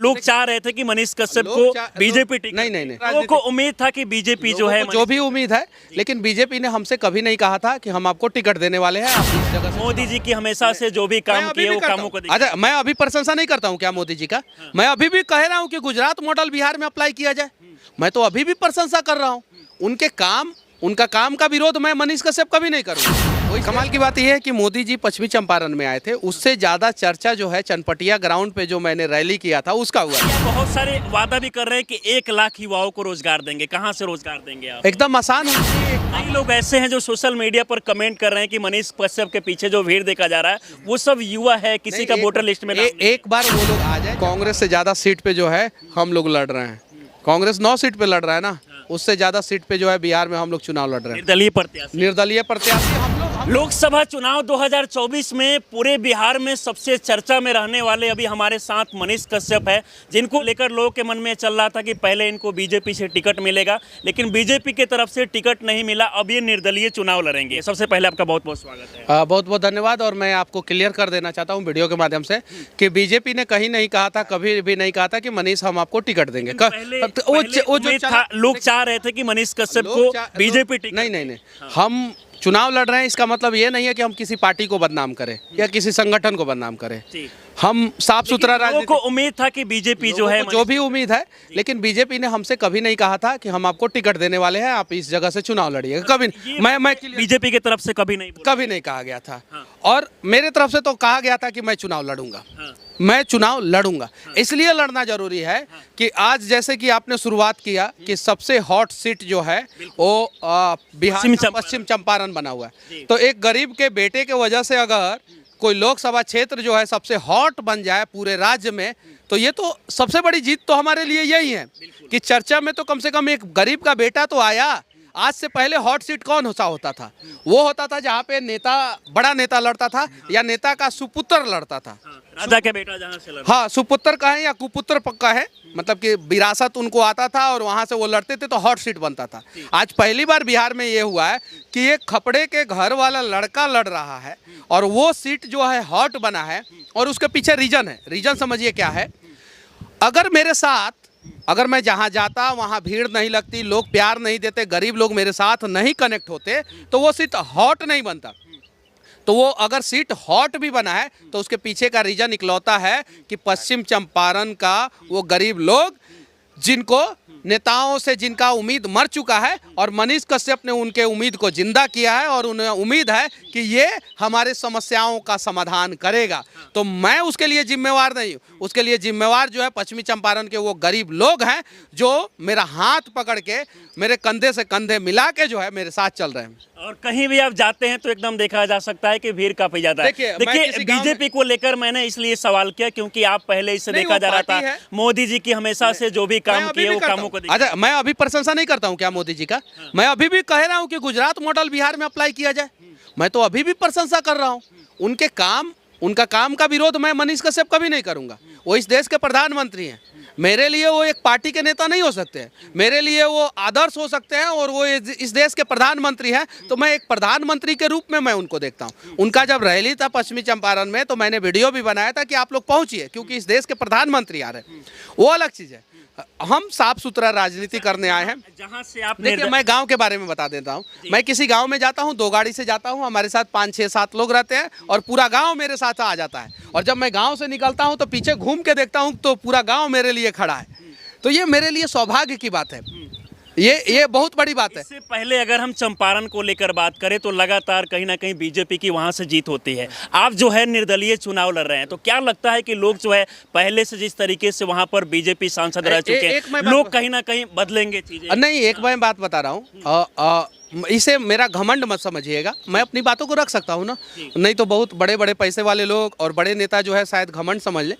लोग चाह रहे थे कि मनीष कश्यप को बीजेपी टिकट, नहीं लोगों को उम्मीद था कि बीजेपी जो है, जो भी उम्मीद है, लेकिन बीजेपी ने हमसे कभी नहीं कहा था कि हम आपको टिकट देने वाले हैं। आप इस जगह से मोदी जी की हमेशा से जो भी काम किए वो कामों को अच्छा, मैं अभी प्रशंसा नहीं करता हूँ क्या मोदी जी का? मैं अभी भी कह रहा हूँ कि गुजरात मॉडल बिहार में अप्लाई किया जाए। मैं तो अभी भी प्रशंसा कर रहा हूँ उनका काम का विरोध मैं मनीष कश्यप कभी नहीं करूँगा। वही कमाल की बात यह है कि मोदी जी पश्चिमी चंपारण में आए थे, उससे ज्यादा चर्चा जो है चनपटिया ग्राउंड पे जो मैंने रैली किया था उसका हुआ। बहुत सारे वादा भी कर रहे हैं कि 1 लाख युवाओं को रोजगार देंगे। कहाँ से रोजगार देंगे आप? एकदम आसान है। कई लोग ऐसे हैं जो सोशल मीडिया पर कमेंट कर रहे हैं कि मनीष कश्यप के पीछे जो भीड़ देखा जा रहा है वो सब युवा है, किसी का वोटर लिस्ट में एक बार वो लोग आ जाए। कांग्रेस से ज्यादा सीट पे जो है हम लोग लड़ रहे हैं। कांग्रेस 9 सीट पे लड़ रहा है ना, उससे ज्यादा सीट पे जो है बिहार में हम लोग चुनाव लड़ रहे हैं। निर्दलीय प्रत्याशी हम लोग। लोकसभा चुनाव 2024 में पूरे बिहार में सबसे चर्चा में रहने वाले अभी हमारे साथ मनीष कश्यप है, जिनको लेकर लोगों के मन में चल रहा था कि पहले इनको बीजेपी से टिकट मिलेगा, लेकिन बीजेपी की तरफ से टिकट नहीं मिला। अब ये निर्दलीय चुनाव लड़ेंगे। सबसे पहले आपका बहुत बहुत स्वागत है। बहुत बहुत धन्यवाद। और मैं आपको क्लियर कर देना चाहता हूँ वीडियो के माध्यम से कि बीजेपी ने कहीं नहीं कहा था, कभी भी नहीं कहा था कि मनीष हम आपको टिकट देंगे। वो जो लोग चाह रहे थे कि मनीष कश्यप को बीजेपी टिकट। नहीं, हम चुनाव लड़ रहे हैं, इसका मतलब ये नहीं है कि हम किसी पार्टी को बदनाम करें या किसी संगठन को बदनाम करें। हम साफ सुथरा राजनीति। लोगों को उम्मीद था कि बीजेपी जो है, जो भी उम्मीद है, लेकिन बीजेपी ने हमसे कभी नहीं कहा था कि हम आपको टिकट देने वाले हैं, आप इस जगह से चुनाव लड़िएगा। कभी मैं बीजेपी की तरफ से कभी नहीं कहा गया था। और मेरे तरफ से तो कहा गया था कि मैं चुनाव लड़ूंगा। मैं चुनाव लड़ूंगा। इसलिए लड़ना जरूरी है कि आज जैसे कि आपने शुरुआत किया कि सबसे हॉट सीट जो है वो बिहार पश्चिम चंपारण बना हुआ है। तो एक गरीब के बेटे के वजह से अगर कोई लोकसभा क्षेत्र जो है सबसे हॉट बन जाए पूरे राज्य में, तो ये तो सबसे बड़ी जीत तो हमारे लिए यही है कि चर्चा में तो कम से कम एक गरीब का बेटा तो आया। आज से पहले हॉट सीट कौन होता था? वो होता था जहाँ पे बड़ा नेता लड़ता था या नेता का सुपुत्र लड़ता था। राजा के बेटा जहाँ से लड़ता। हाँ, सुपुत्र का है या कुपुत्र पक्का है, मतलब कि विरासत उनको आता था और वहाँ से वो लड़ते थे तो हॉट सीट बनता था। आज पहली बार बिहार में ये हुआ है कि एक खपड़े के घर वाला लड़का लड़ रहा है और वो सीट जो है हॉट बना है। और उसके पीछे रीजन समझिए क्या है। अगर मैं जहाँ जाता वहाँ भीड़ नहीं लगती, लोग प्यार नहीं देते, गरीब लोग मेरे साथ नहीं कनेक्ट होते, तो वो सीट हॉट नहीं बनता। तो वो अगर सीट हॉट भी बना है तो उसके पीछे का रीजन इकलौता है कि पश्चिम चंपारण का वो गरीब लोग जिनको नेताओं से जिनका उम्मीद मर चुका है और मनीष कश्यप ने उनके उम्मीद को जिंदा किया है और उन्हें उम्मीद है कि ये हमारे समस्याओं का समाधान करेगा। तो मैं उसके लिए जिम्मेवार नहीं हूँ, उसके लिए जिम्मेवार जो है पश्चिमी चंपारण के वो गरीब लोग हैं जो मेरा हाथ पकड़ के मेरे कंधे से कंधे मिला के जो है मेरे साथ चल रहे हैं। और कहीं भी आप जाते हैं तो एकदम देखा जा सकता है कि भीड़ काफी ज्यादा है। देखिए बीजेपी को लेकर मैंने इसलिए सवाल किया क्योंकि आप पहले इससे देखा जा रहा था मोदी जी की हमेशा से जो भी काम किए वो कामों को। अच्छा, मैं अभी प्रशंसा नहीं करता हूँ क्या मोदी जी का? मैं अभी भी कह रहा हूँ कि गुजरात मॉडल बिहार में अप्लाई किया जाए। मैं तो अभी भी प्रशंसा कर रहा हूँ उनका काम का विरोध मैं मनीष कश्यप कभी नहीं करूँगा। वो इस देश के प्रधानमंत्री हैं। मेरे लिए वो एक पार्टी के नेता नहीं हो सकते हैं, मेरे लिए वो आदर्श हो सकते हैं और वो इस देश के प्रधानमंत्री हैं। तो मैं एक प्रधानमंत्री के रूप में मैं उनको देखता हूँ। उनका जब रैली था पश्चिमी चंपारण में तो मैंने वीडियो भी बनाया था कि आप लोग पहुँचिए क्योंकि इस देश के प्रधानमंत्री आ रहे हैं। वो अलग चीज़ है। हम साफ सुथरा राजनीति करने आए हैं। जहां से आप देखिए, मैं गांव के बारे में बता देता हूं। मैं किसी गांव में जाता हूं, 2 गाड़ी से जाता हूं, हमारे साथ 5, 6, 7 लोग रहते हैं और पूरा गांव मेरे साथ आ जाता है। और जब मैं गांव से निकलता हूं तो पीछे घूम के देखता हूं तो पूरा गांव मेरे लिए खड़ा है। तो ये मेरे लिए सौभाग्य की बात है। ये बहुत बड़ी बात है। इससे पहले अगर हम चंपारण को लेकर बात करें तो लगातार कहीं ना कहीं बीजेपी की वहां से जीत होती है। आप जो है निर्दलीय चुनाव लड़ रहे हैं, तो क्या लगता है कि लोग जो है पहले से जिस तरीके से वहां पर बीजेपी सांसद रह चुके हैं, लोग कहीं ना कहीं बदलेंगे चीजें? नहीं, एक मैं बात बता रहा हूँ, इसे मेरा घमंड मत समझिएगा। मैं अपनी बातों को रख सकता हूँ ना, नहीं तो बहुत बड़े बड़े पैसे वाले लोग और बड़े नेता जो है शायद घमंड समझ ले।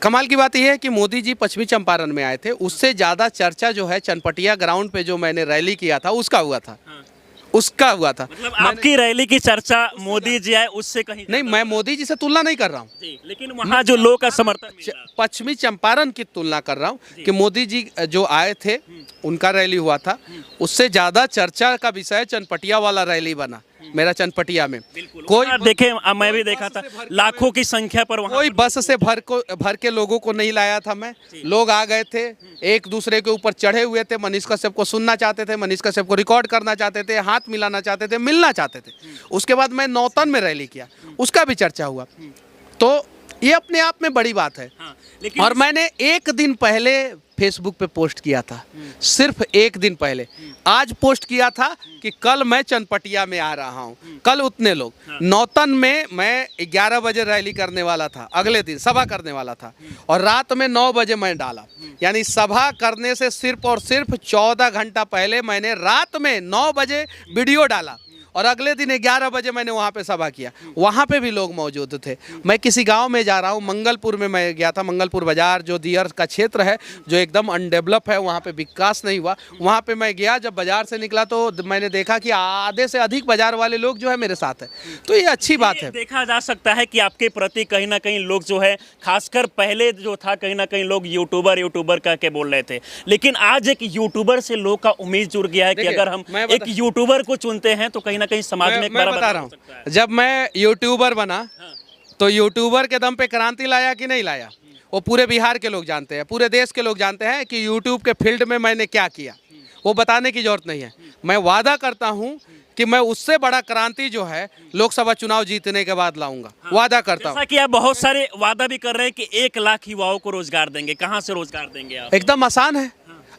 कमाल की बात यह है कि मोदी जी पश्चिमी चंपारण में आए थे, उससे ज़्यादा चर्चा जो है चनपटिया ग्राउंड पे जो मैंने रैली किया था उसका हुआ था। मतलब आपकी रैली की चर्चा मोदी जी आए उससे कहीं नहीं, मैं मोदी जी से तुलना नहीं कर रहा हूँ, लेकिन वहाँ जो लोग का समर्थन पश्चिमी चंपारण की तुलना कर रहा हूँ कि मोदी जी जो आए थे उनका रैली हुआ था, उससे ज़्यादा चर्चा का विषय चनपटिया वाला रैली बना। मेरा चनपटिया में। कोई देखे, मैं भी देखा था लाखों की संख्या पर वहाँ कोई बस से भर के लोगों को नहीं लाया था मैं। लोग आ गए थे, एक दूसरे के ऊपर चढ़े हुए थे, मनीष कश्यप को सुनना चाहते थे, मनीष कश्यप को रिकॉर्ड करना चाहते थे, हाथ मिलाना चाहते थे, मिलना चाहते थे। उसके बाद मैं नौतन में रैली किया, उसका भी चर्चा हुआ। तो ये अपने आप में बड़ी बात है। लेकिन और मैंने एक दिन पहले फेसबुक पे पोस्ट किया था, सिर्फ एक दिन पहले। आज पोस्ट किया था कि कल मैं चनपटिया में आ रहा हूँ। कल उतने लोग, नौतन में मैं 11 बजे रैली करने वाला था, अगले दिन सभा करने वाला था, और रात में 9 बजे मैं डाला। यानी सभा करने से सिर्फ और सिर्फ 14 घंटा पहले मैंने रात में 9 बजे वीडियो डाला, और अगले दिन 11 बजे मैंने वहाँ पे सभा किया। वहाँ पे भी लोग मौजूद थे। मैं किसी गांव में जा रहा हूँ, मंगलपुर में मैं गया था। मंगलपुर बाजार जो दियर का क्षेत्र है, जो एकदम अनडेवलप है, वहाँ पे विकास नहीं हुआ, वहाँ पे मैं गया। जब बाजार से निकला तो मैंने देखा कि आधे से अधिक बाजार वाले लोग जो है मेरे साथ है। तो ये अच्छी बात है। देखा जा सकता है कि आपके प्रति कहीं ना कहीं लोग जो है, खासकर पहले जो था कहीं ना कहीं लोग यूट्यूबर कह के बोल रहे थे, लेकिन आज एक यूट्यूबर से लोग का उम्मीद जुड़ गया है कि अगर हम एक यूट्यूबर को चुनते हैं तो कहीं ना कहीं समाज में एक बड़ा बता रहा बदलाव हो सकता है। हूँ, जब मैं यूट्यूबर बना तो यूट्यूबर के दम पे क्रांति लाया कि नहीं लाया, वो पूरे बिहार के लोग जानते हैं, पूरे देश के लोग जानते हैं कि यूट्यूब के फील्ड में मैंने क्या किया। वो बताने की जरूरत नहीं है। मैं वादा करता हूँ कि मैं उससे बड़ा क्रांति जो है लोकसभा चुनाव जीतने के बाद लाऊंगा। वादा करता हूँ। जैसा कि आप बहुत सारे वादा भी कर रहे हैं कि 1 लाख युवाओं को रोजगार देंगे, कहाँ से रोजगार देंगे आप? एकदम आसान है।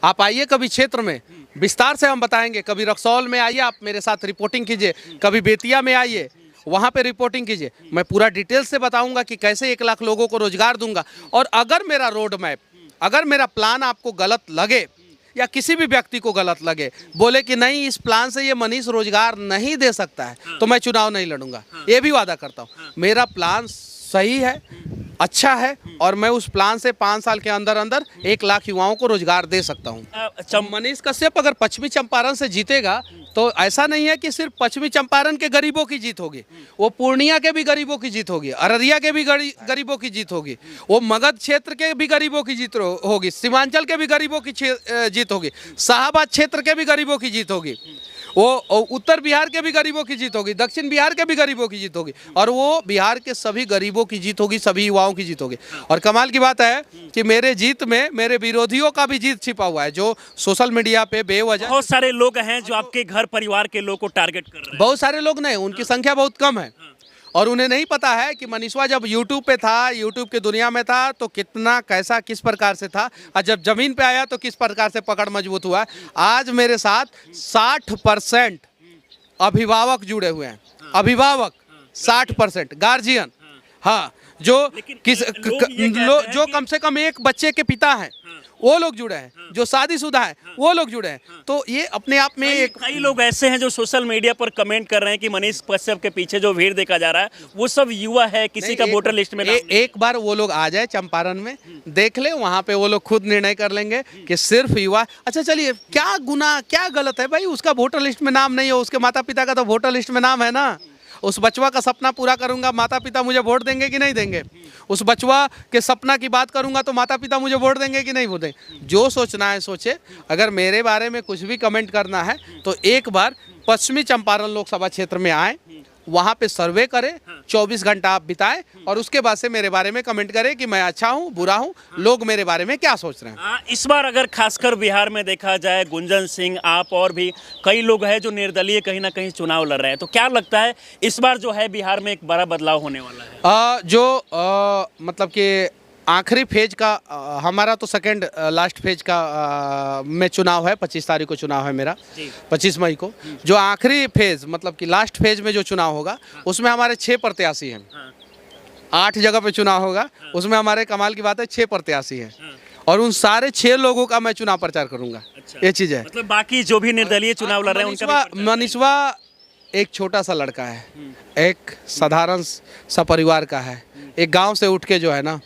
आप आइए कभी क्षेत्र में, विस्तार से हम बताएंगे। कभी रक्सौल में आइए, आप मेरे साथ रिपोर्टिंग कीजिए। कभी बेतिया में आइए, वहाँ पे रिपोर्टिंग कीजिए। मैं पूरा डिटेल से बताऊंगा कि कैसे 1 लाख लोगों को रोजगार दूंगा। और अगर मेरा रोड मैप, अगर मेरा प्लान आपको गलत लगे या किसी भी व्यक्ति को गलत लगे, बोले कि नहीं इस प्लान से ये मनीष रोजगार नहीं दे सकता है, तो मैं चुनाव नहीं लड़ूंगा। ये भी वादा करता हूँ। मेरा प्लान सही है, अच्छा है, और मैं उस प्लान से 5 साल के अंदर अंदर 1 लाख युवाओं को रोजगार दे सकता हूँ। मनीष कश्यप अगर पश्चिमी चंपारण से जीतेगा तो ऐसा नहीं है कि सिर्फ पश्चिमी चंपारण के गरीबों की जीत होगी, वो पूर्णिया के भी गरीबों की जीत होगी, अररिया के भी गरीबों की जीत होगी, वो मगध क्षेत्र के भी गरीबों की जीत होगी, सीमांचल के भी गरीबों की जीत होगी, शाहबाद क्षेत्र के भी गरीबों की जीत होगी, वो उत्तर बिहार के भी गरीबों की जीत होगी, दक्षिण बिहार के भी गरीबों की जीत होगी, और वो बिहार के सभी गरीबों की जीत होगी, सभी युवाओं की जीत होगी। और कमाल की बात है कि मेरे जीत में मेरे विरोधियों का भी जीत छिपा हुआ है, जो सोशल मीडिया पे बेवजह बहुत सारे लोग हैं जो आपके घर परिवार के लोग को टारगेट कर रहे हैं। बहुत सारे लोग नहीं, उनकी संख्या बहुत कम है, और उन्हें नहीं पता है कि मनीषवा जब यूट्यूब पे था, यूट्यूब की दुनिया में था, तो कितना कैसा किस प्रकार से था, और जब जमीन पे आया तो किस प्रकार से पकड़ मजबूत हुआ। आज मेरे साथ 60% अभिभावक जुड़े हुए हैं, अभिभावक 60%, गार्जियन, हाँ, जो जो कम से कम एक बच्चे के पिता हैं वो लोग जुड़े हैं, जो शादीशुदा हैं वो लोग जुड़े हैं। तो ये अपने आप में एक कई लोग ऐसे हैं जो सोशल मीडिया पर कमेंट कर रहे हैं कि मनीष कश्यप के पीछे जो भीड़ देखा जा रहा है वो सब युवा है, किसी का वोटर लिस्ट में एक बार वो लोग आ जाए चंपारण में, देख ले, वहाँ पे वो लोग खुद निर्णय कर लेंगे कि सिर्फ युवा। अच्छा चलिए, क्या गुनाह, क्या गलत है भाई, उसका वोटर लिस्ट में नाम नहीं हो, उसके माता पिता का तो वोटर लिस्ट में नाम है ना। उस बचवा का सपना पूरा करूंगा, माता पिता मुझे वोट देंगे कि नहीं देंगे? उस बचवा के सपना की बात करूंगा तो माता पिता मुझे वोट देंगे कि नहीं वोट देंगे? जो सोचना है सोचे। अगर मेरे बारे में कुछ भी कमेंट करना है तो एक बार पश्चिमी चंपारण लोकसभा क्षेत्र में आए, वहाँ पे सर्वे करें, 24 घंटा आप बिताएं, और उसके बाद से मेरे बारे में कमेंट करें कि मैं अच्छा हूँ, बुरा हूँ, लोग मेरे बारे में क्या सोच रहे हैं। इस बार अगर खासकर बिहार में देखा जाए, गुंजन सिंह, आप और भी कई लोग हैं जो निर्दलीय कहीं ना कहीं चुनाव लड़ रहे हैं, तो क्या लगता है इस बार जो है बिहार में एक बड़ा बदलाव होने वाला है? मतलब कि आखिरी फेज का हमारा तो सेकंड लास्ट फेज का में चुनाव है, 25 तारीख को चुनाव है मेरा, 25 मई को। जो आखिरी फेज मतलब कि लास्ट फेज में जो चुनाव होगा उसमें हमारे 6 प्रत्याशी हैं। 8 जगह पे चुनाव होगा, उसमें हमारे कमाल की बात है 6 प्रत्याशी हैं, और उन सारे 6 लोगों का मैं चुनाव प्रचार करूंगा। ये चीज़ है। मतलब बाकी जो भी निर्दलीय चुनाव लड़ रहे हैं उनका मनीषवा एक छोटा सा लड़का है, एक साधारण सा परिवार का है, एक गाँव से उठ के जो है ना,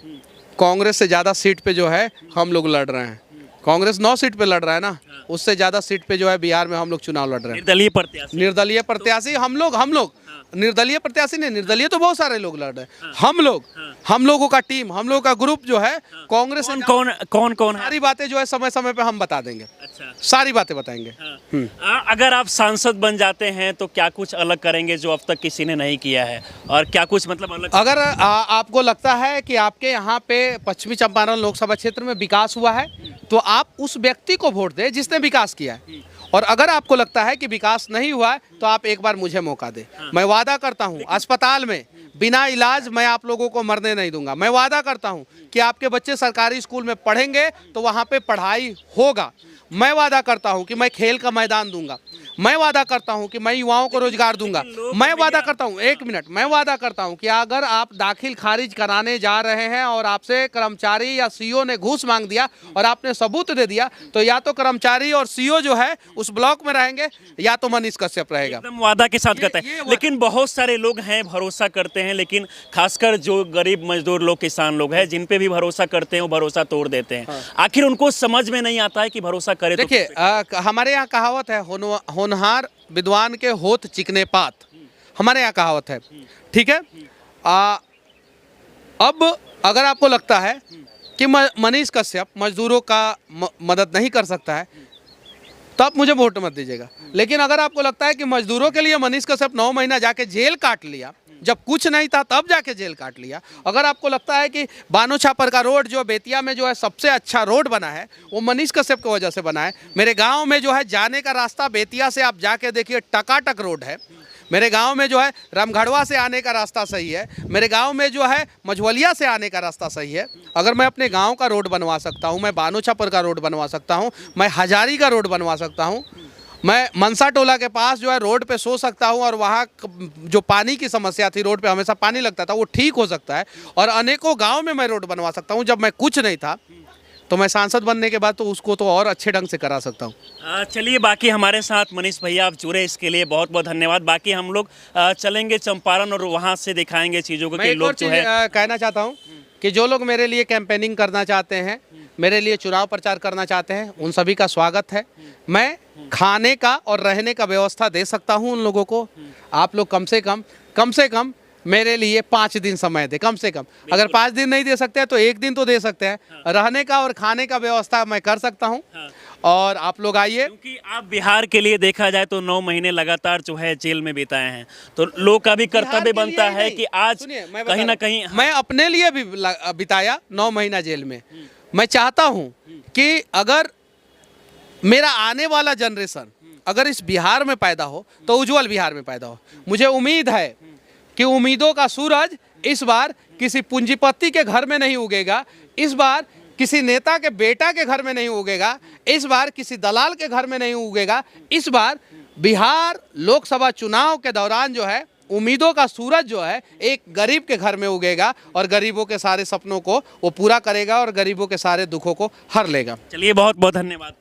कांग्रेस से ज़्यादा सीट पे जो है हम लोग लड़ रहे हैं। कांग्रेस 9 सीट पे लड़ रहा है ना, उससे ज़्यादा सीट पे जो है बिहार में हम लोग चुनाव लड़ रहे हैं। निर्दलीय प्रत्याशी हम लोग निर्दलीय प्रत्याशी नहीं, निर्दलीय तो बहुत सारे लोग लड़ रहे हैं। हम लोगों का टीम, हम लोगों का ग्रुप जो है कांग्रेस से कौन है? सारी बातें जो है समय समय पे हम बता देंगे, अच्छा, सारी बातें बताएंगे। अगर आप सांसद बन जाते हैं तो क्या कुछ अलग करेंगे जो अब तक किसी ने नहीं किया है, और क्या कुछ मतलब अलग? अगर आपको लगता है कि आपके यहाँ पे पश्चिमी चंपारण लोकसभा क्षेत्र में विकास हुआ है तो आप उस व्यक्ति को वोट दें जिसने विकास किया है, और अगर आपको लगता है कि विकास नहीं हुआ है तो आप एक बार मुझे मौका दें। मैं वादा करता हूं अस्पताल में बिना इलाज मैं आप लोगों को मरने नहीं दूंगा। मैं वादा करता हूं कि आपके बच्चे सरकारी स्कूल में पढ़ेंगे तो वहां पे पढ़ाई होगा। मैं वादा करता हूं कि मैं खेल का मैदान दूंगा। मैं वादा करता हूं कि मैं युवाओं को रोजगार दूंगा। मैं वादा करता हूं, एक मिनट, मैं वादा करता हूं कि अगर आप दाखिल खारिज कराने जा रहे हैं और आपसे कर्मचारी या सीओ ने घूस मांग दिया और आपने सबूत दे दिया तो या तो कर्मचारी और सीओ जो है उस ब्लॉक में रहेंगे या तो मनीष कश्यप रहेगा। एकदम वादा के साथ कहते हैं, लेकिन बहुत सारे लोग हैं भरोसा करते हैं, लेकिन खासकर जो गरीब मजदूर लोग, किसान लोग हैं, जिन पे भी भरोसा करते हैं वो भरोसा तोड़ देते हैं। आखिर उनको समझ में नहीं आता है कि भरोसा करे। देखिए हमारे यहाँ कहावत है, होनहार विद्वान के होत चिकने पात, हमारे यहाँ कहावत है, ठीक है। अब अगर आपको लगता है कि मनीष कश्यप मजदूरों का मदद नहीं कर सकता है तो आप मुझे वोट मत दीजिएगा। लेकिन अगर आपको लगता है कि मजदूरों के लिए मनीष कश्यप 9 महीना जाके जेल काट लिया, जब कुछ नहीं था तब जाके जेल काट लिया, अगर आपको लगता है कि बानो छापर का रोड जो बेतिया में जो है सबसे अच्छा रोड बना है वो मनीष कश्यप की वजह से बना है। मेरे गांव में जो है जाने का रास्ता बेतिया से आप जाके देखिए टकाटक रोड है। मेरे गांव में जो है रामगढ़वा से आने का रास्ता सही है। मेरे गांव में जो है मझवलिया से आने का रास्ता सही है। अगर मैं अपने गांव का रोड बनवा सकता हूं, मैं बानो छापर का रोड बनवा सकता हूं, मैं हजारी का रोड बनवा सकता हूं, मैं मनसा टोला के पास जो है रोड पे सो सकता हूं और वहाँ जो पानी की समस्या थी, रोड पे हमेशा पानी लगता था, वो ठीक हो सकता है। और अनेकों गांव में मैं रोड बनवा सकता हूं। जब मैं कुछ नहीं था तो मैं सांसद बनने के बाद तो उसको तो और अच्छे ढंग से करा सकता हूं। चलिए, बाकी हमारे साथ मनीष भैया आप जुड़े, इसके लिए बहुत बहुत धन्यवाद। बाकी हम लोग चलेंगे चंपारण और वहाँ से दिखाएंगे चीज़ों को। मैं एक और चीज़ कहना चाहता हूँ कि जो लोग मेरे लिए कैंपेनिंग करना चाहते हैं, मेरे लिए चुनाव प्रचार करना चाहते हैं, उन सभी का स्वागत है। मैं खाने का और रहने का व्यवस्था दे सकता हूं उन लोगों को। आप लोग कम से कम मेरे लिए 5 दिन समय दे, कम से कम। अगर 5 दिन नहीं दे सकते हैं तो 1 दिन तो दे सकते हैं। रहने का और खाने का व्यवस्था मैं कर सकता हूं। और आप लोग आइए, क्योंकि आप बिहार के लिए देखा जाए तो 9 महीने लगातार जो है जेल में बिताए हैं, तो लोग का भी कर्तव्य बनता है कि आज कहीं ना कहीं मैं अपने लिए भी बिताया 9 महीना जेल में। मैं चाहता हूं कि अगर मेरा आने वाला जनरेशन अगर इस बिहार में पैदा हो तो उज्जवल बिहार में पैदा हो। मुझे उम्मीद है कि उम्मीदों का सूरज इस बार किसी पूंजीपति के घर में नहीं उगेगा, इस बार किसी नेता के बेटा के घर में नहीं उगेगा, इस बार किसी दलाल के घर में नहीं उगेगा। इस बार बिहार लोकसभा चुनाव के दौरान जो है उम्मीदों का सूरज जो है एक गरीब के घर में उगेगा और गरीबों के सारे सपनों को वो पूरा करेगा और गरीबों के सारे दुखों को हर लेगा। चलिए, बहुत बहुत धन्यवाद।